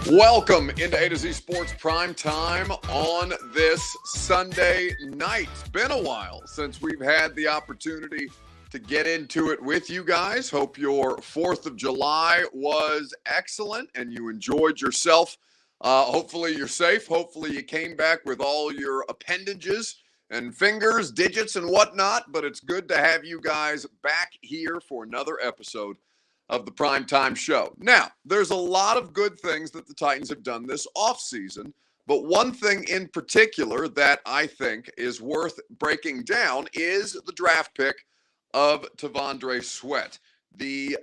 Welcome into A to Z Sports Prime Time on this Sunday night. It's been a while since we've had the opportunity to get into it with you guys. Hope your 4th of July was excellent and you enjoyed yourself. Hopefully you're safe. Hopefully you came back with all your appendages and fingers, digits, and whatnot. But it's good to have you guys back here for another episode of the Primetime Show. Now, there's a lot of good things that the Titans have done this offseason, but one thing in particular that I think is worth breaking down is the draft pick of T'Vondre Sweat, the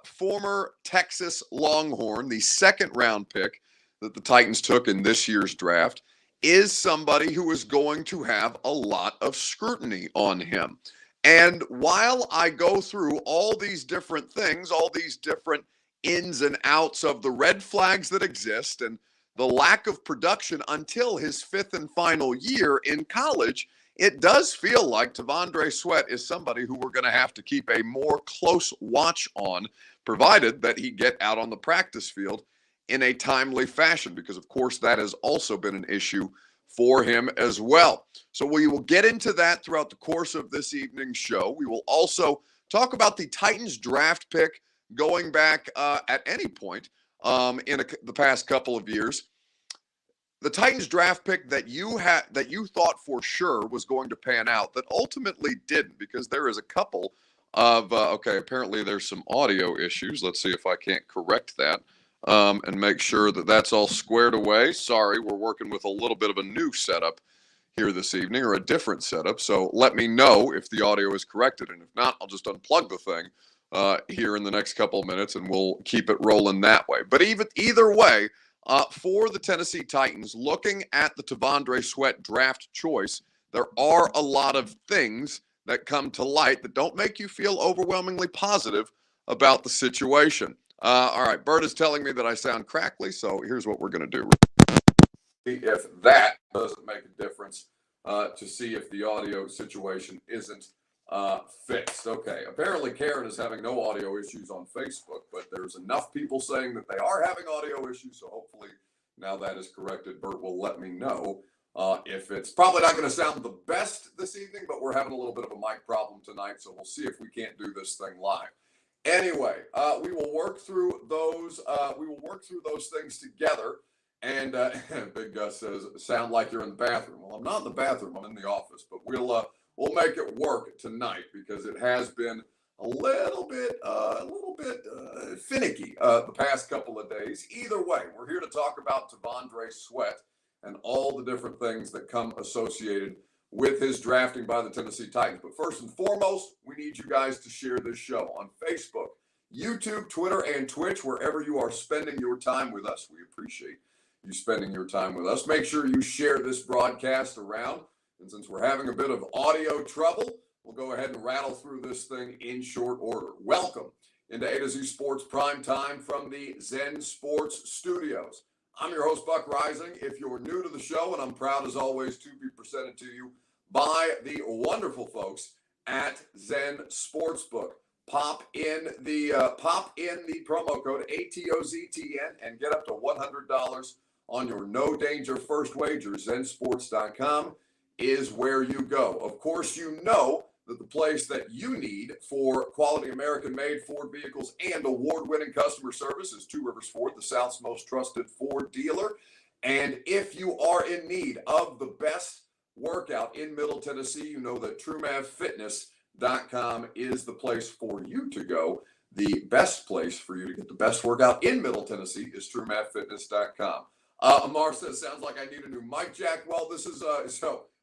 former Texas Longhorn, the second-round pick that the Titans took in this year's draft, is somebody who is going to have a lot of scrutiny on him. And while I go through all these different things, all these different ins and outs of the red flags that exist and the lack of production until his 5th and final year in college, it does feel like T'Vondre Sweat is somebody who we're going to have to keep a more close watch on, provided that he get out on the practice field in a timely fashion, because of course that has also been an issue for him as well. So we will get into that throughout the course of this evening's show. We will also talk about the Titans draft pick going back at any point in the past couple of years. The Titans draft pick that you thought for sure was going to pan out that ultimately didn't, because there is a couple of apparently there's some audio issues. Let's see if I can't correct that. And make sure that that's all squared away. Sorry, we're working with a little bit of a new setup here this evening, or a different setup. So let me know if the audio is corrected. And if not, I'll just unplug the thing here in the next couple of minutes, and we'll keep it rolling that way. But either way, for the Tennessee Titans, looking at the T'Vondre Sweat draft choice, there are a lot of things that come to light that don't make you feel overwhelmingly positive about the situation. All right, Bert is telling me that I sound crackly, so here's what we're going to do. If that doesn't make a difference, to see if the audio situation isn't fixed. Okay, apparently Karen is having no audio issues on Facebook, but there's enough people saying that they are having audio issues, so hopefully now that is corrected. Bert will let me know if it's probably not going to sound the best this evening, but we're having a little bit of a mic problem tonight, so we'll see if we can't do this thing live. Anyway, we will work through those. Things together. And Big Gus says, "Sound like you're in the bathroom." Well, I'm not in the bathroom. I'm in the office. But we'll make it work tonight, because it has been a little bit finicky the past couple of days. Either way, we're here to talk about T'Vondre Sweat and all the different things that come associated with his drafting by the Tennessee Titans. But first and foremost, we need you guys to share this show on Facebook, YouTube, Twitter, and Twitch, wherever you are spending your time with us. We appreciate you spending your time with us. Make sure you share this broadcast around. And since we're having a bit of audio trouble, we'll go ahead and rattle through this thing in short order. Welcome into A to Z Sports Prime Time from the Zen Sports Studios. I'm your host, Buck Rising. If you're new to the show, and I'm proud as always to be presented to you by the wonderful folks at Zen Sportsbook. Pop in the promo code ATOZTN and get up to $100 on your no danger first wager. ZenSports.com is where you go. Of course, you know that the place that you need for quality American-made Ford vehicles and award-winning customer service is Two Rivers Ford, the South's most trusted Ford dealer. And if you are in need of the best workout in Middle Tennessee, you know that TrueMavFitness.com is the place for you to go. The best place for you to get the best workout in Middle Tennessee is TrueMavFitness.com. Amar says, "Sounds like I need a new mic jack." Well, this is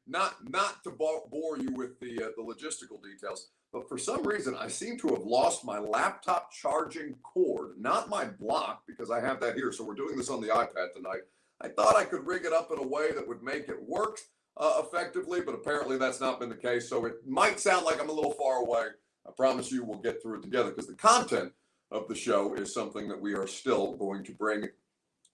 not to bore you with the logistical details, but for some reason I seem to have lost my laptop charging cord, not my block, because I have that here. So we're doing this on the iPad tonight. I thought I could rig it up in a way that would make it work effectively, but apparently that's not been the case. So it might sound like I'm a little far away. I promise you we'll get through it together, because the content of the show is something that we are still going to bring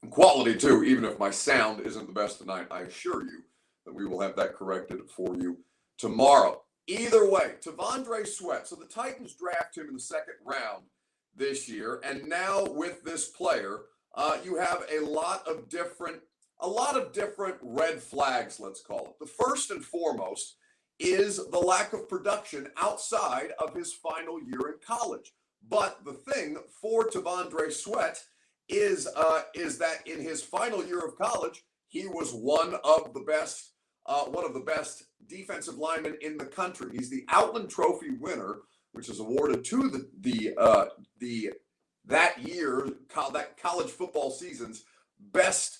quality to, even if my sound isn't the best tonight. I assure you that we will have that corrected for you tomorrow. Either way, T'Vondre Sweat. So the Titans draft him in the second round this year, and now with this player, you have a lot of different red flags, let's call it. The first and foremost is the lack of production outside of his final year in college. But the thing for T'Vondre Sweat is that in his final year of college, he was one of the best defensive linemen in the country. He's the Outland Trophy winner, which is awarded to that college football season's best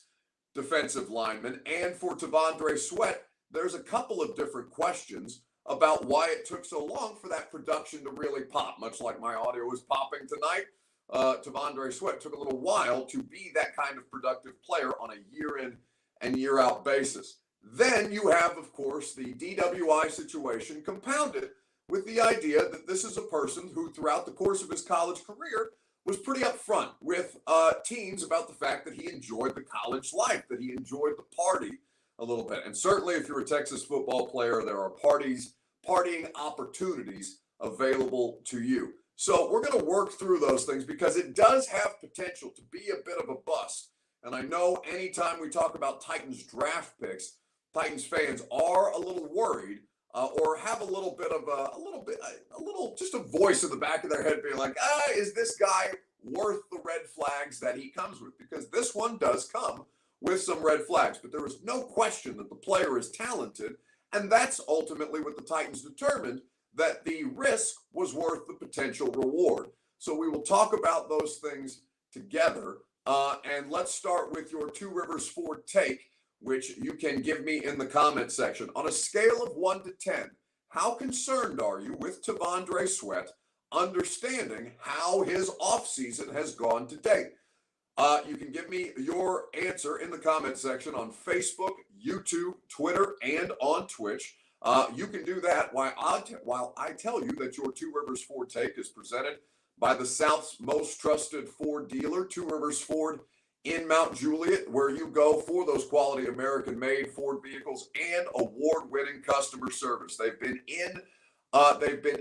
defensive lineman. And for T'Vondre Sweat, there's a couple of different questions about why it took so long for that production to really pop. Much like my audio is popping tonight, T'Vondre Sweat took a little while to be that kind of productive player on a year in and year out basis. Then you have, of course, the DWI situation compounded with the idea that this is a person who, throughout the course of his college career, was pretty upfront with teams about the fact that he enjoyed the college life, that he enjoyed the party a little bit. And certainly if you're a Texas football player, there are partying opportunities available to you. So we're going to work through those things because it does have potential to be a bit of a bust. And I know anytime we talk about Titans draft picks, Titans fans are a little worried or have just a voice in the back of their head being like, is this guy worth the red flags that he comes with? Because this one does come with some red flags, but there is no question that the player is talented. And that's ultimately what the Titans determined, that the risk was worth the potential reward. So we will talk about those things together. And let's start with your Two Rivers Ford take, which you can give me in the comment section. On a scale of 1 to 10, how concerned are you with T'Vondre Sweat, understanding how his offseason has gone to date? You can give me your answer in the comment section on Facebook, YouTube, Twitter, and on Twitch. You can do that while I tell you that your Two Rivers Ford take is presented by the South's most trusted Ford dealer, Two Rivers Ford in Mount Juliet, where you go for those quality American-made Ford vehicles and award-winning customer service. They've been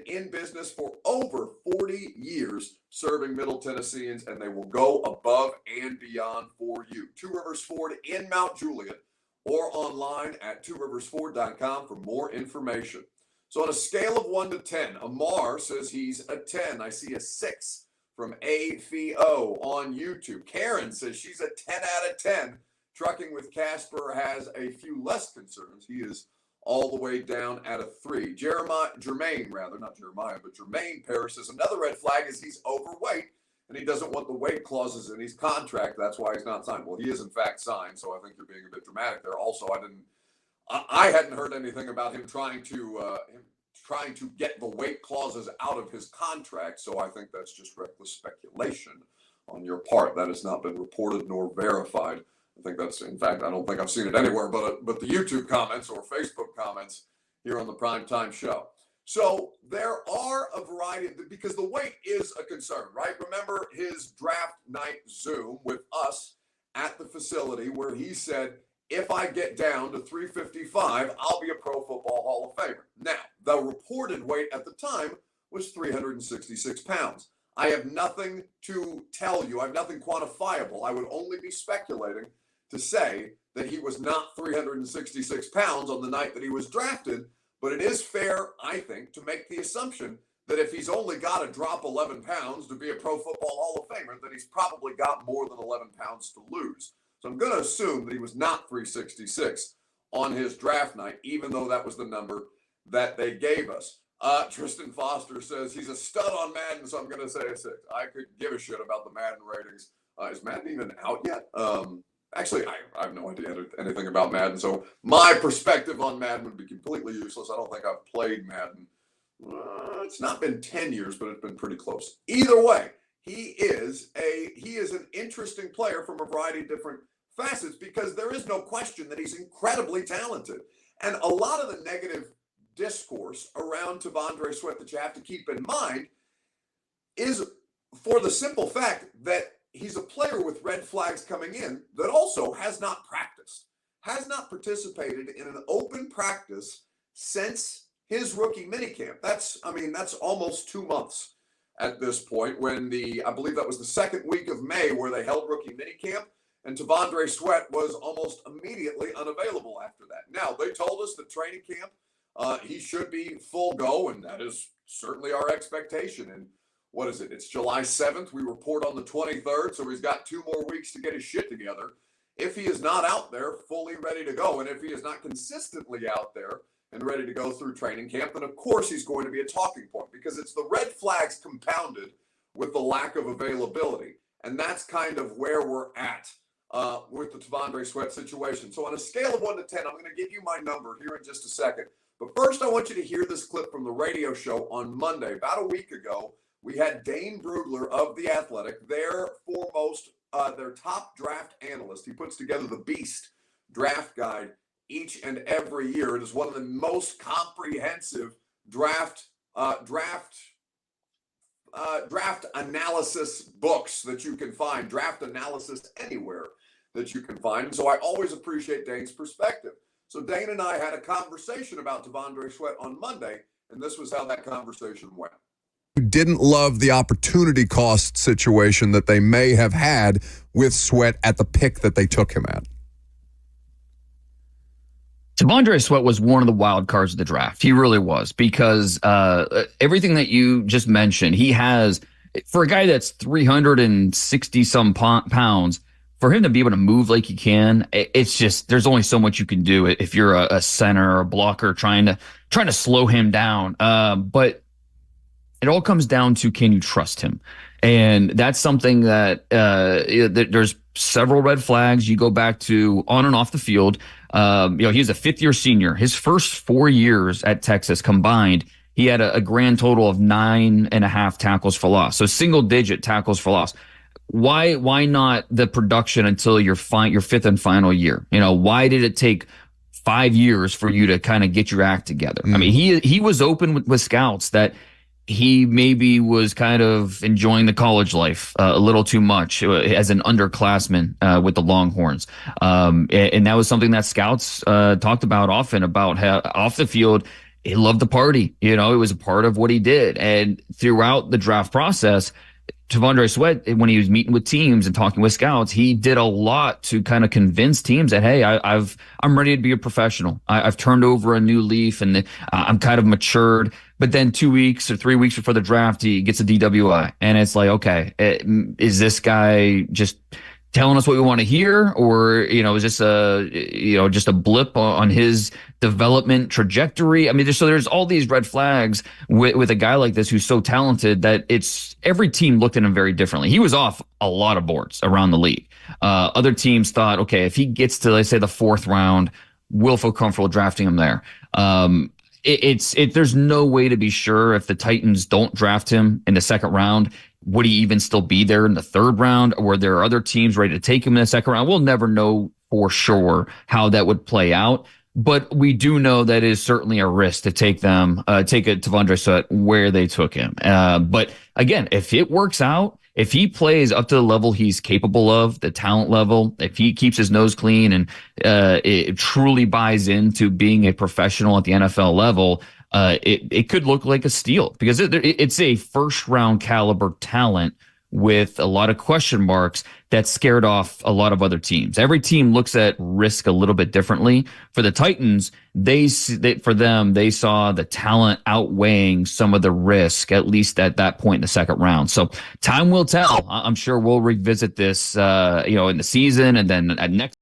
in business for over 40 years, serving Middle Tennesseans, and they will go above and beyond for you. Two Rivers Ford in Mount Juliet, or online at tworiversford.com for more information. So on a scale of 1 to 10, Amar says he's a 10. I see a 6 from AFO on YouTube. Karen says she's a 10 out of 10. Trucking with Casper has a few less concerns. He is all the way down at a 3. Jermaine Paris says another red flag is he's overweight and he doesn't want the weight clauses in his contract. That's why he's not signed. Well, he is in fact signed, so I think you're being a bit dramatic there. Also, I hadn't heard anything about him trying to get the weight clauses out of his contract, so I think that's just reckless speculation on your part. That has not been reported nor verified. I think that's, in fact, I don't think I've seen it anywhere but the YouTube comments or Facebook comments here on the Primetime Show. So there are a variety because the weight is a concern, right? Remember his draft night Zoom with us at the facility where he said, if I get down to 355, I'll be a Pro Football Hall of Famer. Now, the reported weight at the time was 366 pounds. I have nothing to tell you. I have nothing quantifiable. I would only be speculating to say that he was not 366 pounds on the night that he was drafted, but it is fair, I think, to make the assumption that if he's only got to drop 11 pounds to be a Pro Football Hall of Famer, that he's probably got more than 11 pounds to lose. So I'm going to assume that he was not 366 on his draft night, even though that was the number that they gave us. Tristan Foster says he's a stud on Madden, so I'm going to say a 6. I could give a shit about the Madden ratings. Is Madden even out yet? Actually, I have no idea anything about Madden, so my perspective on Madden would be completely useless. I don't think I've played Madden. It's not been 10 years, but it's been pretty close. Either way, he is an interesting player from a variety of different facets because there is no question that he's incredibly talented. And a lot of the negative discourse around T'Vondre Sweat that you have to keep in mind is for the simple fact that he's a player with red flags coming in that also has not practiced, has not participated in an open practice since his rookie minicamp. That's almost 2 months at this point when I believe that was the second week of May where they held rookie minicamp, and T'Vondre Sweat was almost immediately unavailable after that. Now, they told us that training camp, he should be full go, and that is certainly our expectation. And what is it? It's July 7th. We report on the 23rd, so he's got 2 more weeks to get his shit together. If he is not out there fully ready to go, and if he is not consistently out there and ready to go through training camp, then of course he's going to be a talking point, because it's the red flags compounded with the lack of availability. And that's kind of where we're at with the T'Vondre Sweat situation. So on a scale of 1 to 10, I'm going to give you my number here in just a second. But first, I want you to hear this clip from the radio show on Monday. About a week ago, we had Dane Brugler of The Athletic, their top draft analyst. He puts together the Beast draft guide each and every year. It is one of the most comprehensive draft analysis books that you can find, draft analysis anywhere that you can find. And so I always appreciate Dane's perspective. So Dane and I had a conversation about T'Vondre Sweat on Monday, and this was how that conversation went. Didn't love the opportunity cost situation that they may have had with Sweat at the pick that they took him at. T'Vondre Sweat was one of the wild cards of the draft. He really was, because everything that you just mentioned, he has, for a guy that's 360 some pounds, for him to be able to move like he can, it's just, there's only so much you can do if you're a center or a blocker trying to slow him down. But it all comes down to, can you trust him? And that's something that there's several red flags. You go back to on and off the field. He's a 5th-year senior. His first 4 years at Texas combined, he had a grand total of 9.5 tackles for loss. So single-digit tackles for loss. Why not the production until your 5th and final year? Why did it take 5 years for you to kind of get your act together? I mean, he was open with scouts that he maybe was kind of enjoying the college life a little too much as an underclassman with the Longhorns. And that was something that scouts talked about often, about how off the field, he loved the party. It was a part of what he did. And throughout the draft process, T'Vondre Sweat, when he was meeting with teams and talking with scouts, he did a lot to kind of convince teams that, hey, I'm ready to be a professional. I've turned over a new leaf, and I'm kind of matured. But then 2 weeks or 3 weeks before the draft, he gets a DWI, and it's like, okay, is this guy just telling us what we want to hear, or is this just a blip on his development trajectory? I mean, there's all these red flags with a guy like this who's so talented that it's every team looked at him very differently. He was off a lot of boards around the league. Other teams thought, okay, if he gets to, let's say, the 4th round, we'll feel comfortable drafting him there. There's no way to be sure if the Titans don't draft him in the 2nd round. Would he even still be there in the 3rd round? Or were there other teams ready to take him in the 2nd round? We'll never know for sure how that would play out. But we do know that it is certainly a risk to take a T'Vondre Sweat where they took him. But again, if it works out, if he plays up to the level he's capable of, the talent level, if he keeps his nose clean and it truly buys into being a professional at the NFL level, it could look like a steal, because it's a 1st-round caliber talent with a lot of question marks that scared off a lot of other teams. Every team looks at risk a little bit differently. For the Titans, they saw the talent outweighing some of the risk, at least at that point in the 2nd round. So time will tell. I'm sure we'll revisit this, in the season and then at next.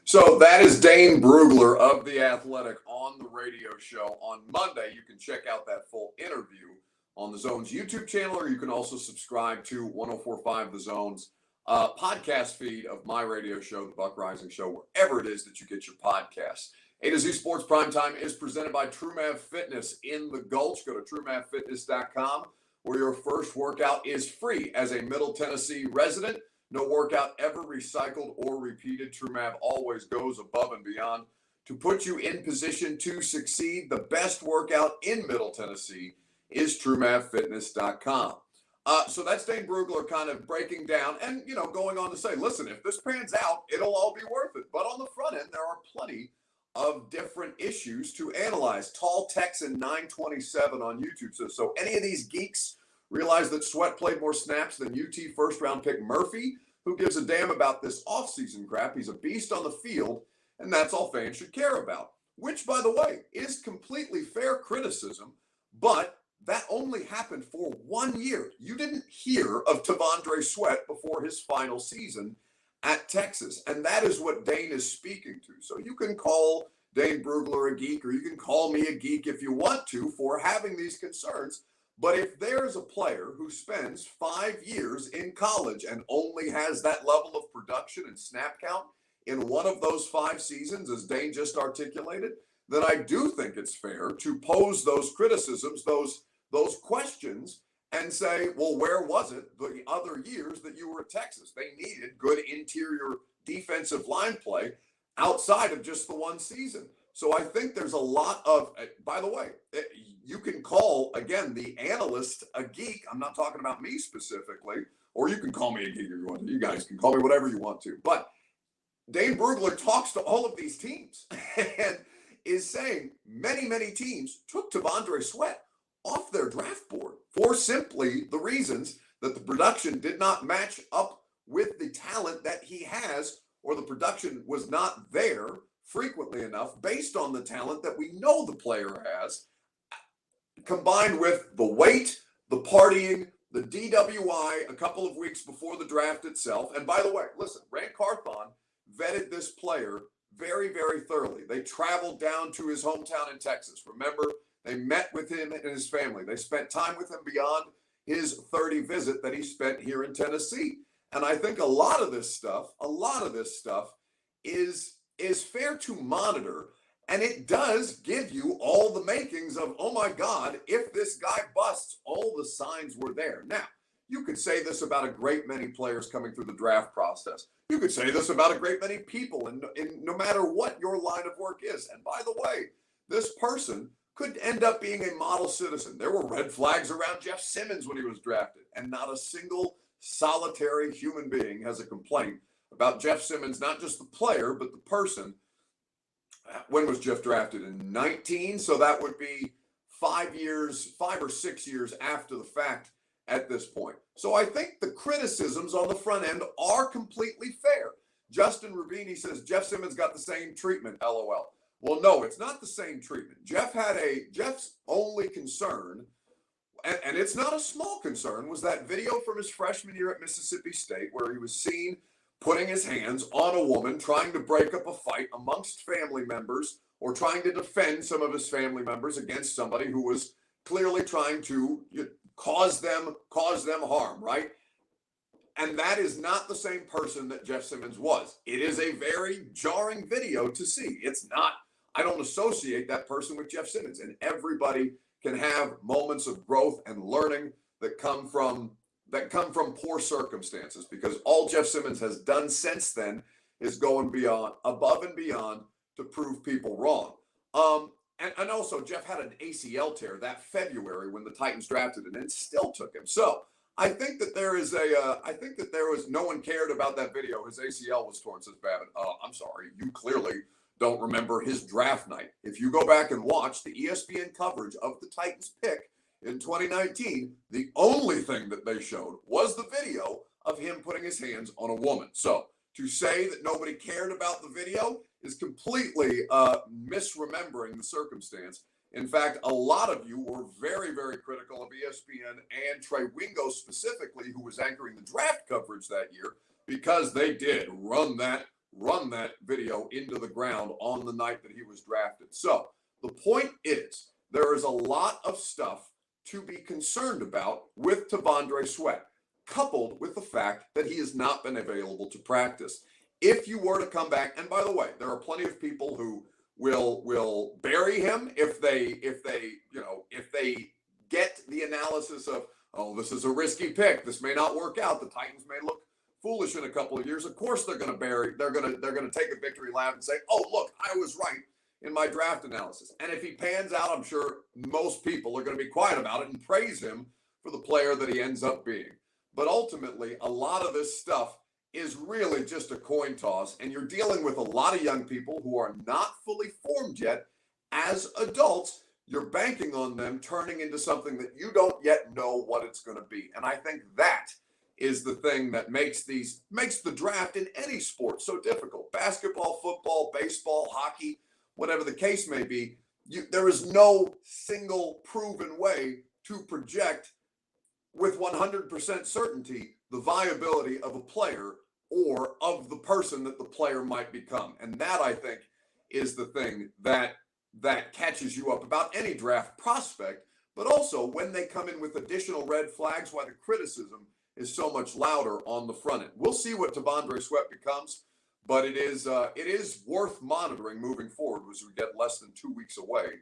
So that is Dane Brugler of The Athletic on the radio show on Monday. You can check out that full interview on the Zone's YouTube channel, or you can also subscribe to 104.5 The Zone's podcast feed of my radio show, The Buck Rising Show, wherever it is that you get your podcasts. A to Z Sports Primetime is presented by TrueMav Fitness in the Gulch. Go to TrueMavFitness.com, where your first workout is free. As a Middle Tennessee resident, no workout ever recycled or repeated. TrueMav always goes above and beyond to put you in position to succeed. The best workout in Middle Tennessee is TrueMavFitness.com. So that's Dane Brugler kind of breaking down and, going on to say, listen, if this pans out, it'll all be worth it. But on the front end, there are plenty of different issues to analyze. Tall Texan 927 on YouTube says, so any of these geeks Realize that Sweat played more snaps than UT first-round pick Murphy. Who gives a damn about this offseason crap? He's a beast on the field, and that's all fans should care about. Which, by the way, is completely fair criticism, but that only happened for 1 year. You didn't hear of T'Vondre Sweat before his final season at Texas, and that is what Dane is speaking to. So you can call Dane Brugler a geek, or you can call me a geek if you want to for having these concerns. But if there's a player who spends 5 years in college and only has that level of production and snap count in one of those 5 seasons, as Dane just articulated, then I do think it's fair to pose those criticisms, those questions, and say, well, where was it the other years that you were at Texas? They needed good interior defensive line play outside of just the one season. So I think there's a lot of, by the way, you can call, again, the analyst a geek. I'm not talking about me specifically, or you can call me a geek if you want to. You guys can call me whatever you want to. But Dane Brugler talks to all of these teams and is saying many, many teams took T'Vondre Sweat off their draft board for simply the reasons that the production did not match up with the talent that he has, or the production was not there frequently enough based on the talent that we know the player has, combined with the weight, the partying, the DWI a couple of weeks before the draft itself. And by the way, listen, Rand Carthon vetted this player very, very thoroughly. They traveled down to his hometown in Texas. Remember, they met with him and his family. They spent time with him beyond his 30 visit that he spent here in Tennessee. And I think a lot of this stuff is fair to monitor, and it does give you all the makings of, oh my God, if this guy busts, all the signs were there. Now, you could say this about a great many players coming through the draft process. You could say this about a great many people, and no matter what your line of work is. And by the way, this person could end up being a model citizen. There were red flags around Jeff Simmons when he was drafted, and not a single solitary human being has a complaint about Jeff Simmons, not just the player, but the person. When was Jeff drafted? In 19? So that would be 5 or 6 years after the fact at this point. So I think the criticisms on the front end are completely fair. Justin Rubini says Jeff Simmons got the same treatment, LOL. Well, no, it's not the same treatment. Jeff's only concern, and it's not a small concern, was that video from his freshman year at Mississippi State where he was seen putting his hands on a woman, trying to break up a fight amongst family members, or trying to defend some of his family members against somebody who was clearly trying to cause them harm, right? And that is not the same person that Jeff Simmons was. It is a very jarring video to see. It's not, I don't associate that person with Jeff Simmons. And everybody can have moments of growth and learning that come from poor circumstances, because all Jeff Simmons has done since then is going above and beyond to prove people wrong. And also Jeff had an ACL tear that February when the Titans drafted him, and it still took him. So I think that there was no one cared about that video. His ACL was torn, says Babin. I'm sorry, you clearly don't remember his draft night. If you go back and watch the ESPN coverage of the Titans pick in 2019, the only thing that they showed was the video of him putting his hands on a woman. So to say that nobody cared about the video is completely misremembering the circumstance. In fact, a lot of you were very, very critical of ESPN and Trey Wingo specifically, who was anchoring the draft coverage that year, because they did run that video into the ground on the night that he was drafted. So the point is, there is a lot of stuff to be concerned about with T'Vondre Sweat, coupled with the fact that he has not been available to practice. If you were to come back, and by the way, there are plenty of people who will bury him if they get the analysis of, oh, this is a risky pick, this may not work out, the Titans may look foolish in a couple of years. Of course they're going to take a victory lap and say, oh, look, I was right in my draft analysis. And if he pans out, I'm sure most people are going to be quiet about it and praise him for the player that he ends up being. But ultimately, a lot of this stuff is really just a coin toss, and you're dealing with a lot of young people who are not fully formed yet as adults, you're banking on them turning into something that you don't yet know what it's going to be. And I think that is the thing that makes the draft in any sport so difficult. Basketball, football, baseball, hockey, whatever the case may be, there is no single proven way to project with 100% certainty the viability of a player or of the person that the player might become. And that, I think, is the thing that catches you up about any draft prospect, but also when they come in with additional red flags, why the criticism is so much louder on the front end. We'll see what T'Vondre Sweat becomes, but it is worth monitoring moving forward as we get less than 2 weeks away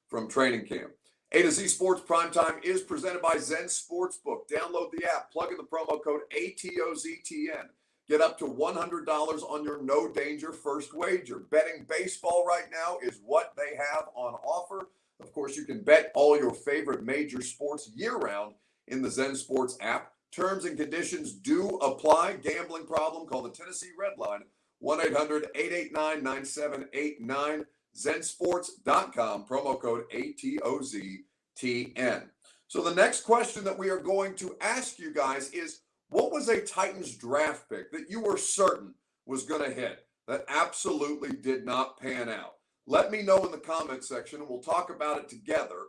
from training camp. A to Z Sports Primetime is presented by Zen Sportsbook. Download the app, plug in the promo code ATOZTN. Get up to $100 on your no danger first wager. Betting baseball right now is what they have on offer. Of course, you can bet all your favorite major sports year-round in the Zen Sports app. Terms and conditions do apply. Gambling problem? Call the Tennessee Red Line, 1-800-889-9789. Zensports.com, promo code ATOZTN. So the next question that we are going to ask you guys is, what was a Titans draft pick that you were certain was going to hit that absolutely did not pan out? Let me know in the comment section, and we'll talk about it together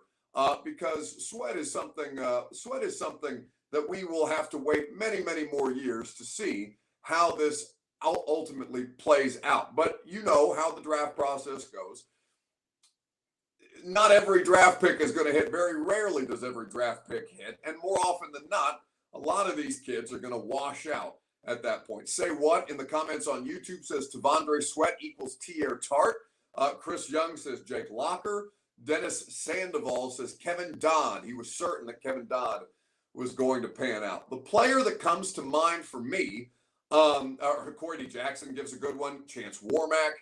because sweat is something that we will have to wait many, many more years to see how this ultimately plays out. But you know how the draft process goes. Not every draft pick is going to hit. Very rarely does every draft pick hit. And more often than not, a lot of these kids are going to wash out at that point. Say what in the comments on YouTube says T'Vondre Sweat equals Tier Tart. Chris Young says Jake Locker. Dennis Sandoval says Kevin Dodd. He was certain that Kevin Dodd was going to pan out. The player that comes to mind for me, Corey Jackson gives a good one. Chance Warmack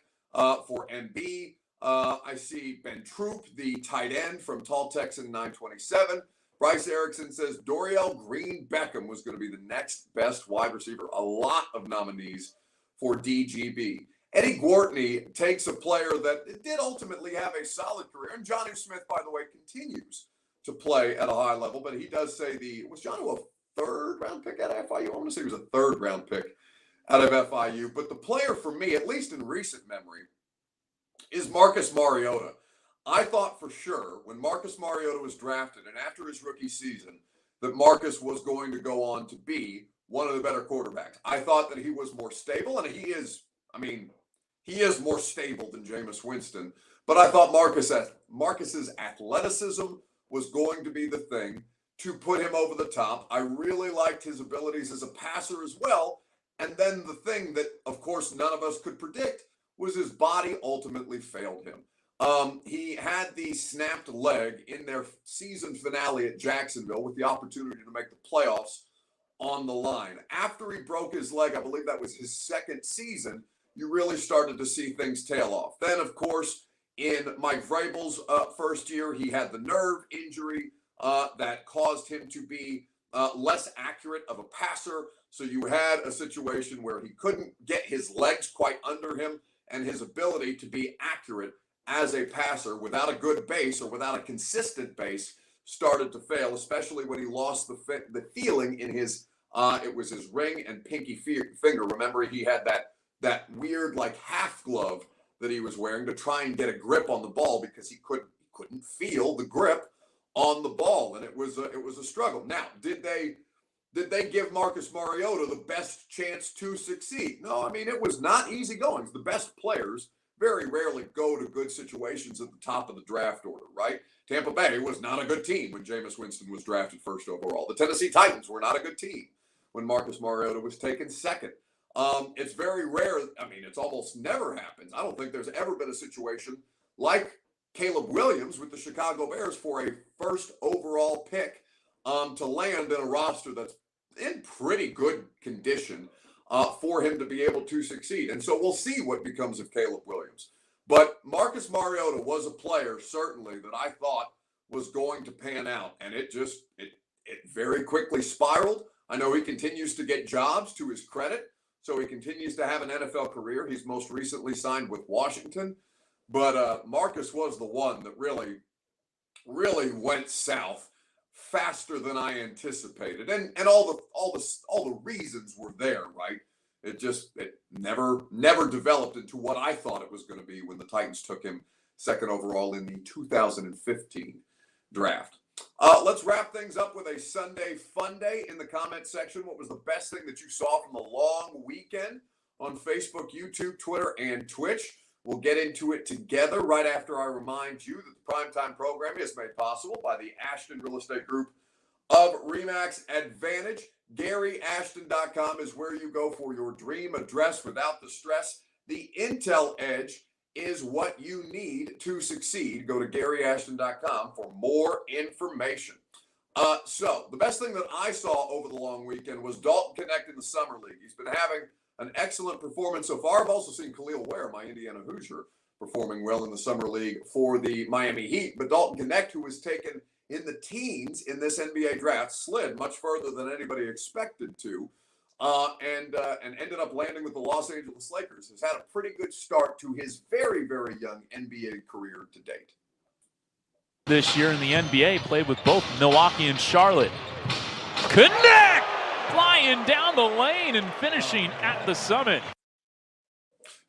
for MB. I see Ben Troop, the tight end from Tall Texan 927. Bryce Erickson says Dorial Green Beckham was going to be the next best wide receiver. A lot of nominees for DGB. Eddie Gwartney takes a player that did ultimately have a solid career. And Jonnu Smith, by the way, continues to play at a high level. But he does say was Jonnu a third-round pick out of FIU? I want to say he was a third-round pick out of FIU. But the player for me, at least in recent memory, is Marcus Mariota. I thought for sure when Marcus Mariota was drafted and after his rookie season that Marcus was going to go on to be one of the better quarterbacks. I thought that he was more stable, and he is more stable than Jameis Winston. But I thought Marcus's athleticism was going to be the thing to put him over the top. I really liked his abilities as a passer as well. And then the thing that, of course, none of us could predict was his body ultimately failed him. He had the snapped leg in their season finale at Jacksonville with the opportunity to make the playoffs on the line. After he broke his leg, I believe that was his second season, you really started to see things tail off. Then, of course, in Mike Vrabel's first year, he had the nerve injury that caused him to be less accurate of a passer. So you had a situation where he couldn't get his legs quite under him, and his ability to be accurate as a passer without a good base or without a consistent base started to fail, especially when he lost the feeling in his, it was his ring and pinky finger. Remember, he had that weird like half glove that he was wearing to try and get a grip on the ball because he couldn't feel the grip on the ball, and it was a struggle. Now, did they give Marcus Mariota the best chance to succeed? No, I mean, it was not easy going. The best players very rarely go to good situations at the top of the draft order, right? Tampa Bay was not a good team when Jameis Winston was drafted first overall. The Tennessee Titans were not a good team when Marcus Mariota was taken second. It's very rare. I mean, it's almost never happens. I don't think there's ever been a situation like Caleb Williams with the Chicago Bears for a first overall pick to land in a roster that's in pretty good condition for him to be able to succeed. And so we'll see what becomes of Caleb Williams. But Marcus Mariota was a player, certainly, that I thought was going to pan out. And it very quickly spiraled. I know he continues to get jobs to his credit. So he continues to have an NFL career. He's most recently signed with Washington. But Marcus was the one that really really went south faster than I anticipated, and all the reasons were there, right? It never developed into what I thought it was going to be when the Titans took him second overall in the 2015 draft. Let's wrap things up with a Sunday fun day in the comment section. What was the best thing that you saw from the long weekend on Facebook, YouTube, Twitter, and Twitch? We'll get into it together right after I remind you that the Primetime program is made possible by the Ashton Real Estate Group of RE/MAX Advantage. GaryAshton.com is where you go for your dream address without the stress. The Intel Edge is what you need to succeed. Go to GaryAshton.com for more information. So the best thing that I saw over the long weekend was Dalton Connect in the Summer League. He's been having an excellent performance so far. I've also seen Khalil Ware, my Indiana Hoosier, performing well in the Summer League for the Miami Heat. But Dalton Connect, who was taken in the teens in this NBA draft, slid much further than anybody expected to, and ended up landing with the Los Angeles Lakers. Has had a pretty good start to his very, very young NBA career to date. This year in the NBA, played with both Milwaukee and Charlotte. Connect! Flying down the lane and finishing at the summit.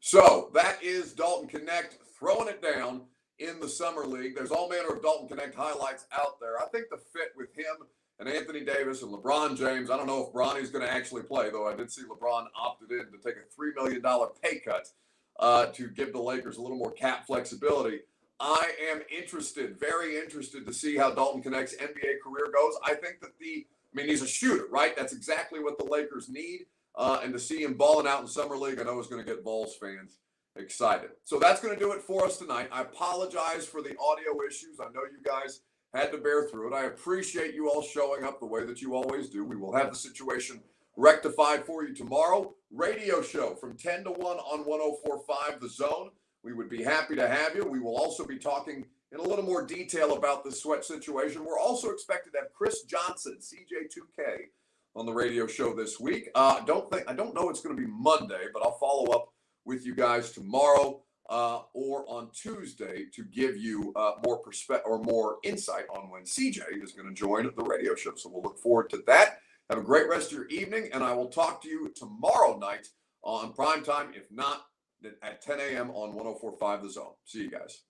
So that is Dalton Connect throwing it down in the Summer League. There's all manner of Dalton Connect highlights out there. I think the fit with him and Anthony Davis and LeBron James, I don't know if Bronny's going to actually play, though I did see LeBron opted in to take a $3 million pay cut to give the Lakers a little more cap flexibility. I am interested, very interested to see how Dalton Connect's NBA career goes. I think that he's a shooter, right? That's exactly what the Lakers need. And to see him balling out in Summer League, I know is going to get Vols fans excited. So that's going to do it for us tonight. I apologize for the audio issues. I know you guys had to bear through it. I appreciate you all showing up the way that you always do. We will have the situation rectified for you tomorrow. Radio show from 10 to 1 on 104.5 The Zone. We would be happy to have you. We will also be talking in a little more detail about the Sweat situation. We're also expected to have Chris Johnson, CJ2K, on the radio show this week. I don't know it's going to be Monday, but I'll follow up with you guys tomorrow or on Tuesday to give you more perspective or more insight on when CJ is going to join the radio show. So we'll look forward to that. Have a great rest of your evening, and I will talk to you tomorrow night on Primetime, if not at 10 a.m. on 104.5 The Zone. See you guys.